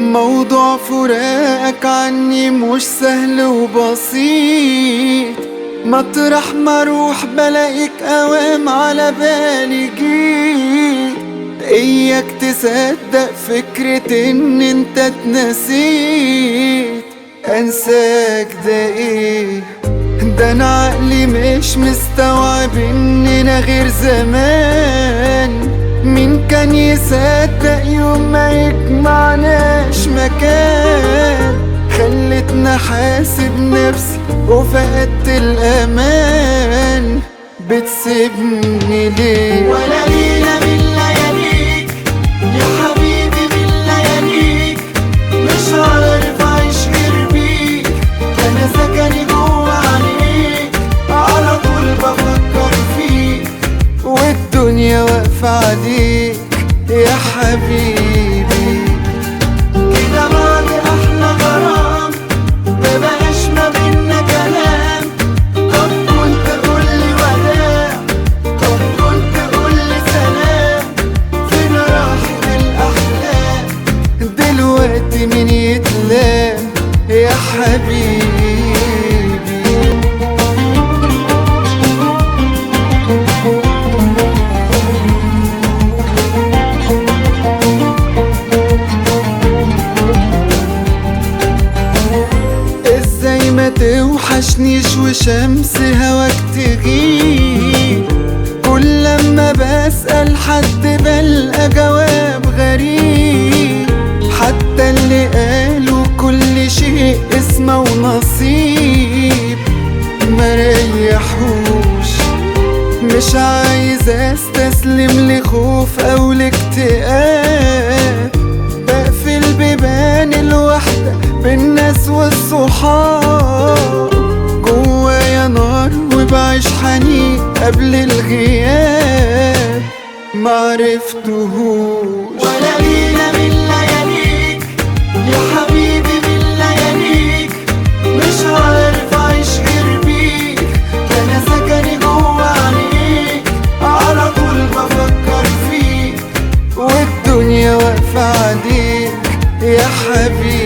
موضوع فراقك عني مش سهل وبسيط، مطرح ما اروح بلاقيك قوام على بالي جيت. اياك تصدق فكرة ان انت اتنسيت، انساك ده ايه؟ ده انا عقلي مش مستوعب اننا غير زمان. مين كان يصدق يوم ما يجمعناش مكان؟ خلتنا حاسب نفسي وفقدت الامان. بتسيبني ليه ولا ليلة من لياليك يا حبيبي من لياليك، مش عارف اعيش غير بيك، ده انا سكني جوا عينيك، على طول بفكر فيك، والدنيا واقفة عليك يا حبيبي. كده بعد احلى غرام مبقاش ما بينا كلام. طب كنت قولي وداع، طب كنت قولي سلام، فين راحت الاحلام؟ دلوقتي مين يتلام يا حبيبي؟ ازاي ما توحشنيش وشمس هواك تغيب؟ كل لما بسأل حد بلقى جواب غريب. حتى اللي قالوا كل شيء اسمه ونصيب مريحوش. مش عايز استسلم لخوف او لاكتئاب، بقفل بيبان الوحدة بالناس والصحاب. جوايا نار وبعيش حنين قبل الغياب، معرفتهوش. ولا ليلة من لياليك يا حبيبي من لياليك، مش عارف اعيش غير بيك، ده انا سكني جوا عينيك، على طول بفكر فيك، والدنيا واقفة عليك يا حبيبي.